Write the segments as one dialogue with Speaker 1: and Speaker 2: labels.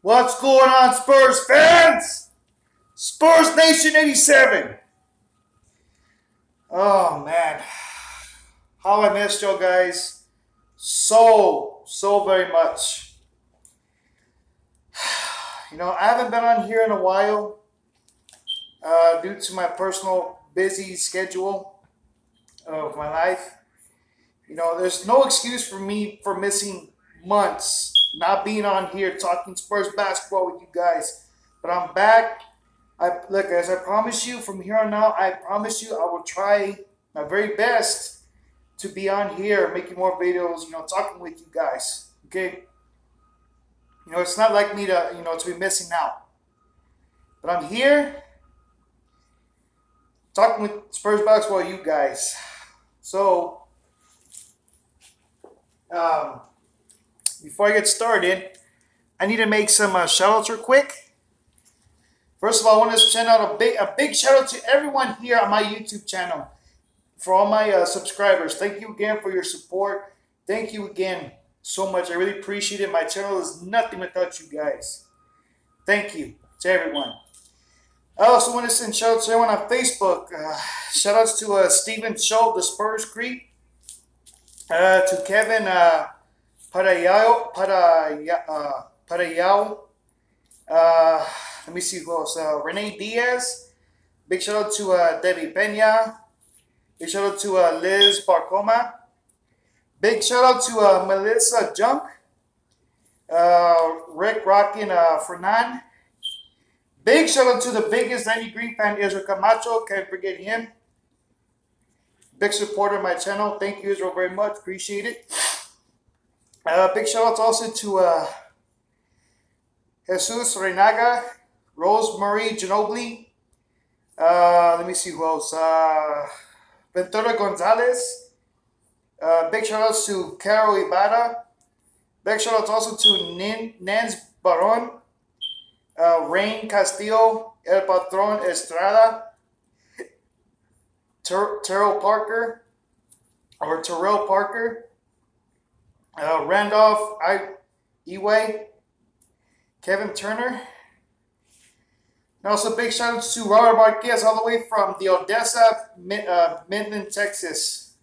Speaker 1: What's going on, Spurs fans? Spurs Nation 87. Oh, man. How I missed you guys so very much. You know, I haven't been on here in a while due to my personal busy schedule of my life. You know, there's no excuse for me for missing months, not being on here talking Spurs basketball with you guys. But I'm back. Look, as I promise you, from here on out, I promise you I will try my very best to be on here, making more videos, you know, talking with you guys. Okay? You know, it's not like me to, you know, to be missing out. But I'm here talking with Spurs basketball with you guys. So, before I get started, I need to make some shout-outs real quick. First of all, I want to send out a big shout-out to everyone here on my YouTube channel. For all my subscribers, thank you again for your support. Thank you again so much. I really appreciate it. My channel is nothing without you guys. Thank you to everyone. I also want to send shout-outs to everyone on Facebook. Shout-outs to Steven Schultz, the Spurs Creep. To Kevin Parayao. Let me see who else. Renee Diaz. Big shout-out to Debbie Pena. Big shout-out to Liz Barcoma. Big shout-out to Melissa Junk. Rick Rockin' Fernan. Big shout-out to the biggest 90 Green fan, Israel Camacho. Can't forget him. Big supporter of my channel. Thank you, Israel, very much. Appreciate it. Big shout-outs also to Jesus Reinaga, Rosemary Ginobili. Let me see who else. Ventura Gonzalez. Big shout-outs to Carol Ibarra. Big shout-outs also to Nance Baron. Rain Castillo. El Patron Estrada. Terrell Parker. Randolph Eway. Kevin Turner. And also big shout outs to Robert Marquez all the way from the Odessa, Midland, Texas.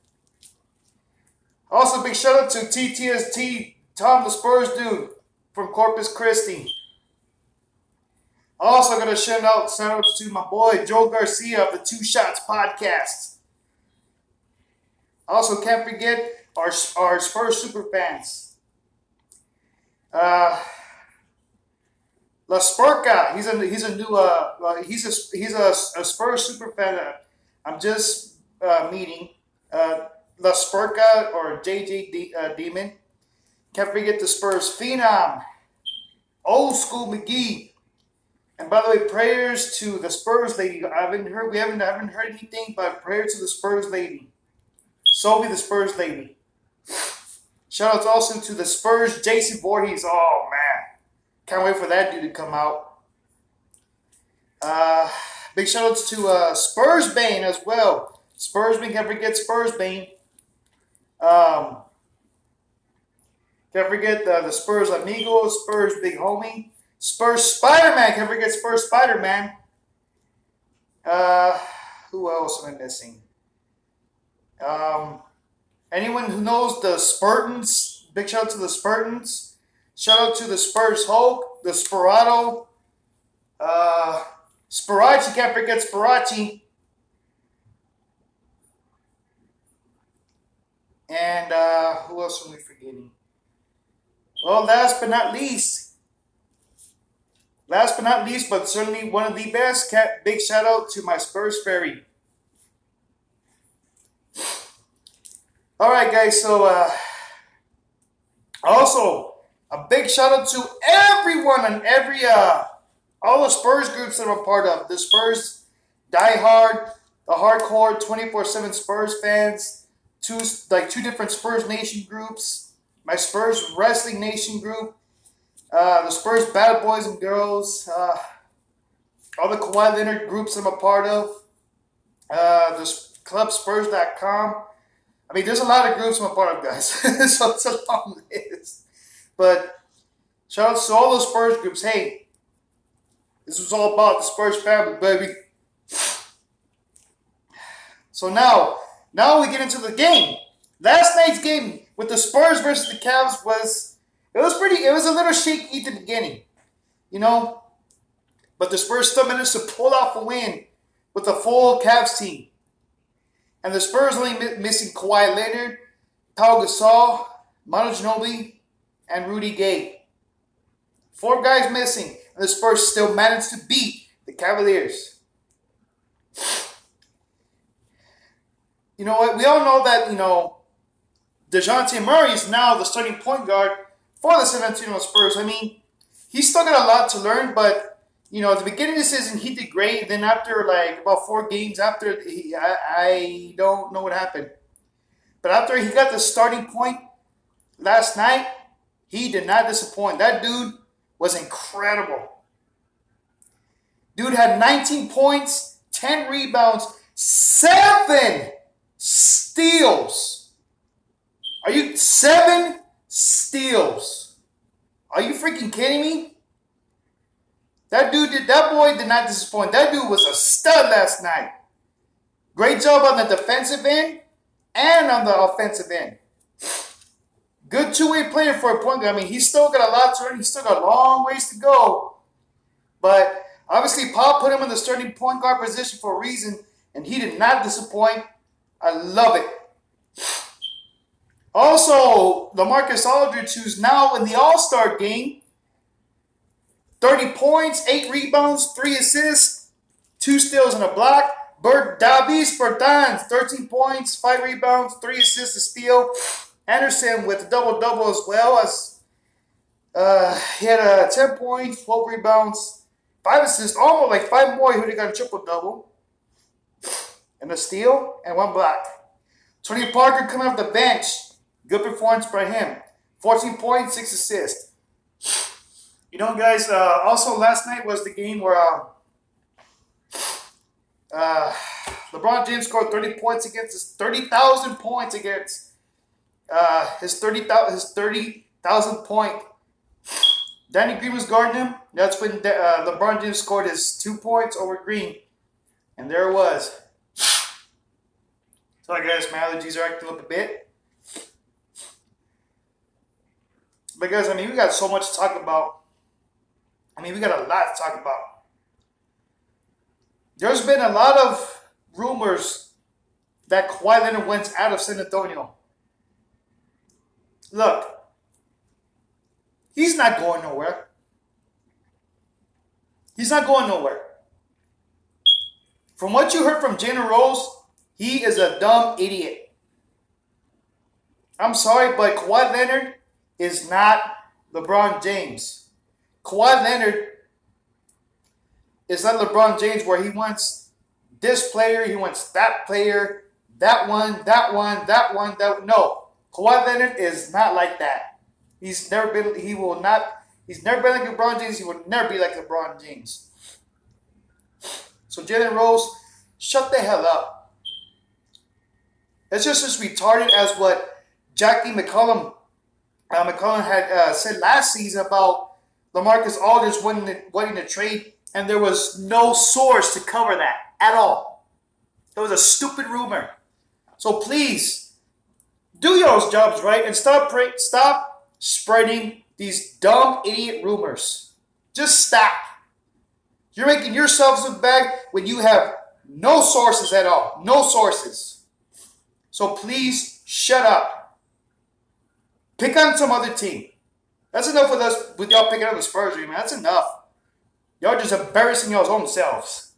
Speaker 1: Also big shout out to TTST, Tom the Spurs Dude from Corpus Christi. Also going to shout outs to my boy Joe Garcia of the Two Shots Podcast. Also can't forget our Spurs super fans. La Spurka, he's a new he's a Spurs super fan that I'm just meeting. La Spurka or JJ Demon. Can't forget the Spurs Phenom, Old School McGee. And by the way, prayers to the Spurs lady. We haven't heard anything, but prayers to the Spurs lady. Sophie the Spurs lady. Shout outs also to the Spurs Jason Voorhees. Oh man. Can't wait for that dude to come out. Big shout outs to Spurs Bane as well. Spurs Bane, can't forget Spurs Bane. Can't forget the Spurs Amigo, Spurs Big Homie. Spurs Spider-Man, can't forget Spurs Spider-Man. Who else am I missing? Anyone who knows the Spartans, big shout out to the Spartans. Shout out to the Spurs Hulk, the Sperato. Sperachi, can't forget Sperachi. And who else am I forgetting? Well, last but not least, but certainly one of the best, big shout out to my Spurs Fairy. All right, guys. So, also a big shout out to everyone and all the Spurs groups that I'm a part of. The Spurs Die Hard, the Hardcore 24/7 Spurs fans, two different Spurs Nation groups, my Spurs Wrestling Nation group, the Spurs Bad Boys and Girls, all the Kawhi Leonard groups I'm a part of, the clubspurs.com. There's a lot of groups I'm a part of, guys. So it's a long list. But Shout out to all those Spurs groups. Hey, this was all about the Spurs family, baby. So now we get into the game. Last night's game with the Spurs versus the Cavs was a little shaky at the beginning, you know, but the Spurs still managed to pull off a win with a full Cavs team. And the Spurs only missing Kawhi Leonard, Pau Gasol, Manu Ginobili, and Rudy Gay. 4 guys missing, and the Spurs still managed to beat the Cavaliers. You know what? We all know that, you know, Dejounte Murray is now the starting point guard for the San Antonio Spurs. I mean, he's still got a lot to learn, but, you know, at the beginning of the season, he did great. Then after, like, about 4 games after, I don't know what happened. But after he got the starting point last night, he did not disappoint. That dude was incredible. Dude had 19 points, 10 rebounds, 7 steals. Are you 7 steals? Are you freaking kidding me? That boy did not disappoint. That dude was a stud last night. Great job on the defensive end and on the offensive end. Good two-way player for a point guard. I mean, he's still got a lot to learn. He's still got a long ways to go. But obviously, Pop put him in the starting point guard position for a reason, and he did not disappoint. I love it. Also, LaMarcus Aldridge, who's now in the All-Star game, 30 points, 8 rebounds, 3 assists, 2 steals and a block. Davis Bertans, 13 points, 5 rebounds, 3 assists, a steal. Anderson with a double-double as well. As he had 10 points, 12 rebounds, 5 assists, almost like 5 more. He would have got a triple-double. And a steal and 1 block. Tony Parker coming off the bench. Good performance by him. 14 points, 6 assists. You know, guys, also last night was the game where LeBron James scored 30 points against his 30,000 points against his 30,000 point. Danny Green was guarding him. That's when LeBron James scored his 2 points over Green. And there it was. Sorry, guys, my allergies are acting up a bit. But, guys, I mean, we got so much to talk about. I mean, we got a lot to talk about. There's been a lot of rumors that Kawhi Leonard went out of San Antonio. Look, he's not going nowhere. He's not going nowhere. From what you heard from Jalen Rose, he is a dumb idiot. I'm sorry, but Kawhi Leonard is not LeBron James. Kawhi Leonard is not LeBron James where he wants this player, he wants that player, that one. No, Kawhi Leonard is not like that. He's never been like LeBron James. He will never be like LeBron James. So Jalen Rose, shut the hell up. It's just as retarded as what Jackie McCollum had said last season about LaMarcus Aldridge wanting to trade, and there was no source to cover that at all. It was a stupid rumor. So please, do your jobs right and stop spreading these dumb idiot rumors. Just stop. You're making yourselves look bad when you have no sources at all. No sources. So please, shut up. Pick on some other team. That's enough with y'all picking on the Spurs, man. That's enough. Y'all just embarrassing y'all's own selves.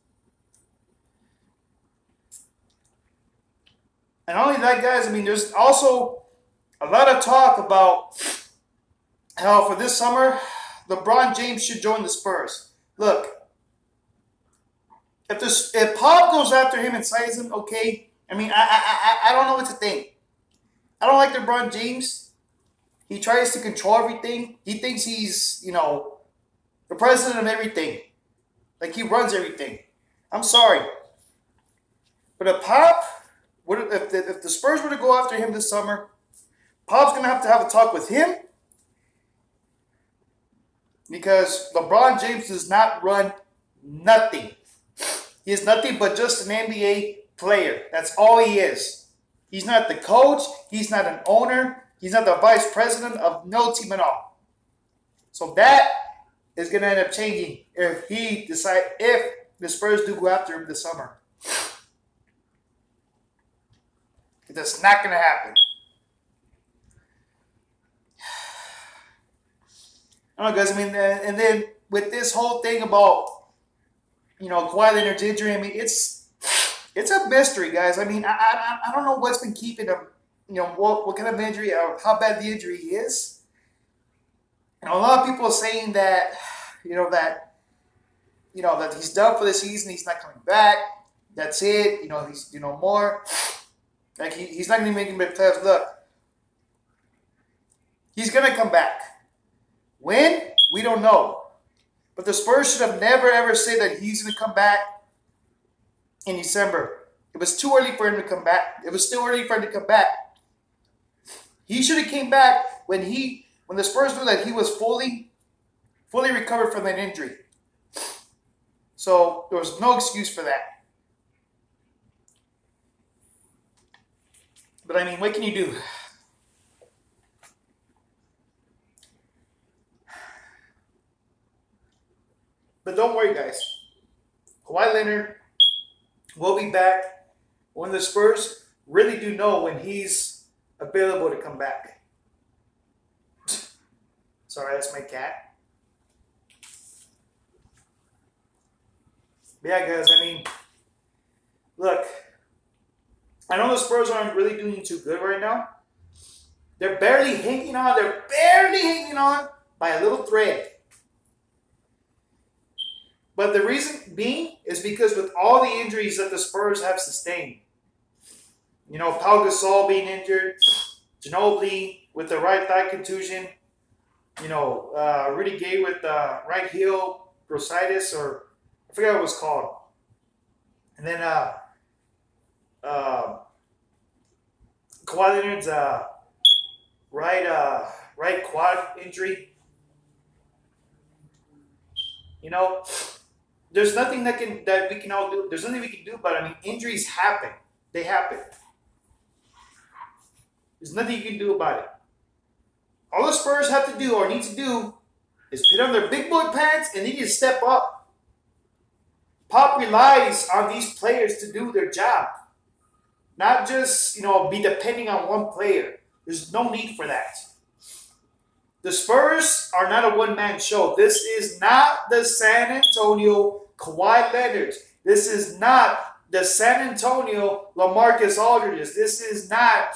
Speaker 1: And not only that, guys, I mean, there's also a lot of talk about how for this summer, LeBron James should join the Spurs. Look, if Pop goes after him and signs him, okay. I mean, I don't know what to think. I don't like LeBron James. He tries to control everything. He thinks he's, you know, the president of everything. Like he runs everything. I'm sorry. But if the Spurs were to go after him this summer, Pop's going to have a talk with him because LeBron James does not run nothing. He is nothing but just an NBA player. That's all he is. He's not the coach. He's not an owner. He's not the vice president of no team at all. So that is going to end up changing if the Spurs do go after him this summer. That's not going to happen. I don't know, guys. I mean, and then with this whole thing about, Kawhi Leonard's injury, I mean, it's a mystery, guys. I mean, I don't know what's been keeping him, what kind of injury or how bad the injury is. A lot of people are saying that, that he's done for the season. He's not coming back. That's it. He's more. Like he's not going to be making big playoffs. Look, he's going to come back. When? We don't know. But the Spurs should have never, ever said that he's going to come back in December. It was too early for him to come back. It was still early for him to come back. He should have came back when the Spurs knew that he was fully recovered from that injury. So there was no excuse for that. But I mean, what can you do? But don't worry, guys. Kawhi Leonard will be back when the Spurs really do know when he's available to come back. Sorry, that's my cat. But yeah, guys, I mean, look, I know the Spurs aren't really doing too good right now. They're barely hanging on. They're barely hanging on by a little thread. But the reason being is because with all the injuries that the Spurs have sustained, Pau Gasol being injured, Ginobili with the right thigh contusion, Rudy Gay with right heel bursitis, or I forget what it was called. And then Kawhi Leonard's right quad injury. There's nothing that we can all do. There's nothing we can do, but I mean, injuries happen. They happen. There's nothing you can do about it. All the Spurs have to do or need to do is put on their big boy pants and they need to step up. Pop relies on these players to do their job. Not just, be depending on one player. There's no need for that. The Spurs are not a one-man show. This is not the San Antonio Kawhi Leonard. This is not the San Antonio LaMarcus Aldridge. This is not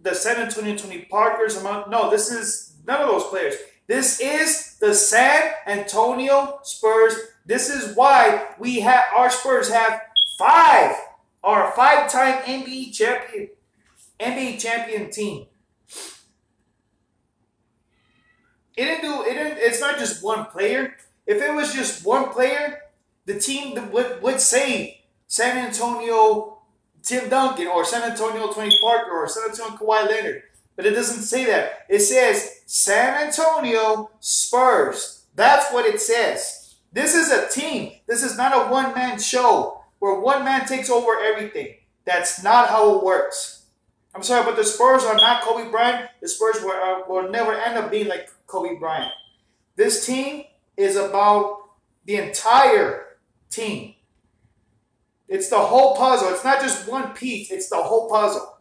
Speaker 1: the San Antonio Tony Parkers. No, this is none of those players. This is the San Antonio Spurs. This is why our Spurs have five-time NBA champion team. It's not just one player. If it was just one player, the team would say San Antonio Tim Duncan or San Antonio Tony Parker or San Antonio Kawhi Leonard. But it doesn't say that. It says San Antonio Spurs. That's what it says. This is a team. This is not a one-man show where one man takes over everything. That's not how it works. I'm sorry, but the Spurs are not Kobe Bryant. The Spurs will never end up being like Kobe Bryant. This team is about the entire team. It's the whole puzzle. It's not just one piece. It's the whole puzzle.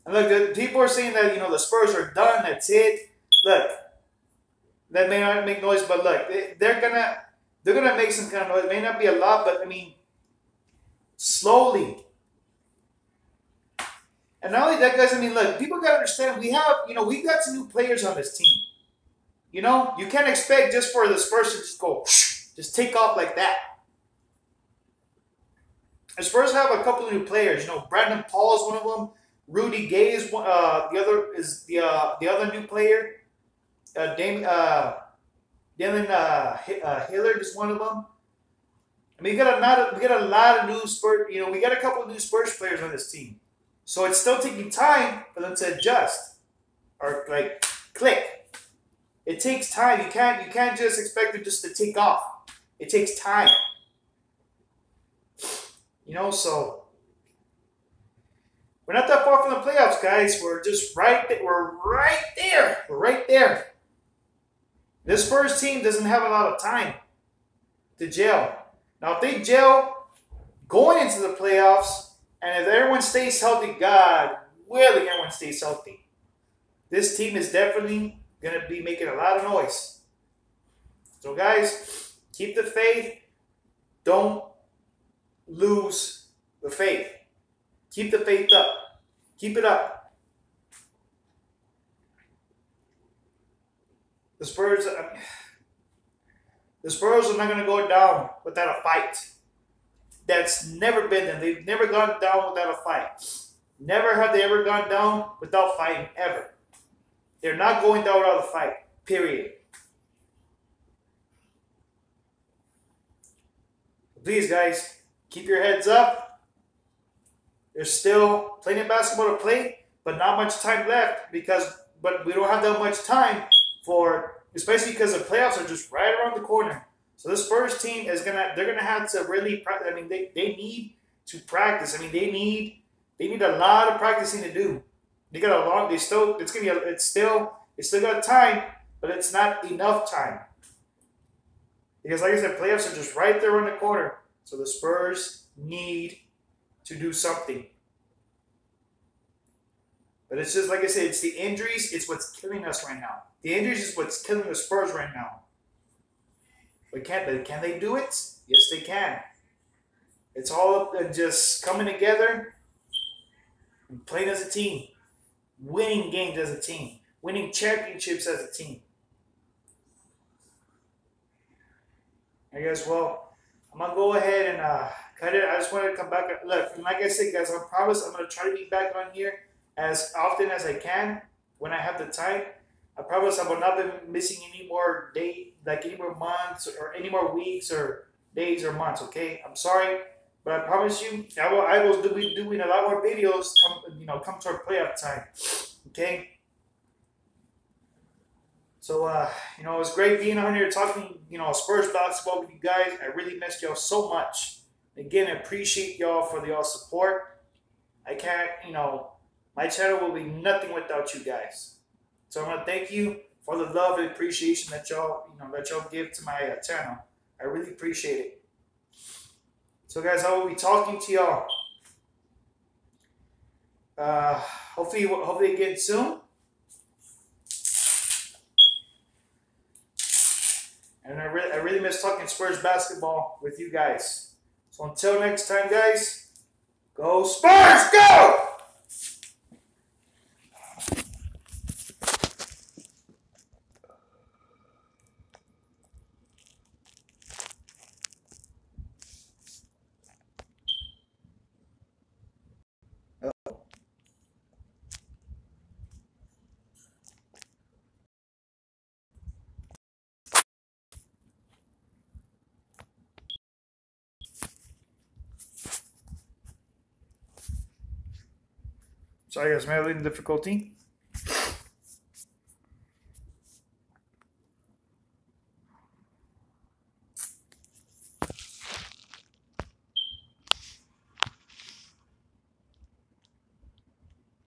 Speaker 1: And look, the people are saying that, the Spurs are done. That's it. Look, that may not make noise, but look, they're gonna make some kind of noise. It may not be a lot, but I mean, slowly. And not only that, guys, I mean, look, people got to understand, we've got some new players on this team. You can't expect just for the Spurs to just go, just take off like that. The Spurs have a couple of new players. Brandon Paul is one of them. Rudy Gay is one. The other is the other new player. Damon Hillard is one of them. I mean, we got a lot of new Spurs. We got a couple of new Spurs players on this team. So it's still taking time for them to adjust or click. It takes time. You can't just expect it just to take off. It takes time. You know, so we're not that far from the playoffs, guys. We're just right there. We're right there. We're right there. This Spurs team doesn't have a lot of time to gel. Now, if they gel going into the playoffs, and if everyone stays healthy, God willing, everyone stays healthy, this team is definitely going to be making a lot of noise. So, guys, keep the faith. Don't lose the faith. Keep the faith up. Keep it up. The Spurs are not going to go down without a fight. That's never been them. They've never gone down without a fight. Never have they ever gone down without fighting, ever. They're not going down without a fight, period. Please, guys, keep your heads up. There's still plenty of basketball to play, but not much time left but we don't have that much time especially because the playoffs are just right around the corner. So this Spurs team they're gonna have to really practice. I mean, they need to practice. I mean, they need a lot of practicing to do. They got it's still got time, but it's not enough time. Because like I said, playoffs are just right there around the corner. So the Spurs need to do something. But it's just like I said, it's the injuries, it's what's killing us right now. The injuries is what's killing the Spurs right now. But can they do it? Yes, they can. It's all just coming together and playing as a team. Winning games as a team. Winning championships as a team. I guess, well, I'm going to go ahead and cut it. I just wanted to come back. Look, like I said, guys, I promise I'm going to try to be back on here as often as I can when I have the time. I promise I will not be missing any more any more months or any more weeks or days or months, okay? I'm sorry, but I promise you I will be doing a lot more videos come toward playoff time, okay? So, it was great being on here talking, Spurs basketball with you guys. I really missed y'all so much. Again, I appreciate y'all for y'all support. I can't, my channel will be nothing without you guys. So I want to thank you for the love and appreciation that y'all give to my channel. I really appreciate it. So guys, I will be talking to y'all. Hopefully again soon. And I really miss talking Spurs basketball with you guys. So until next time, guys, go Spurs, go! Sorry guys, I'm having difficulty.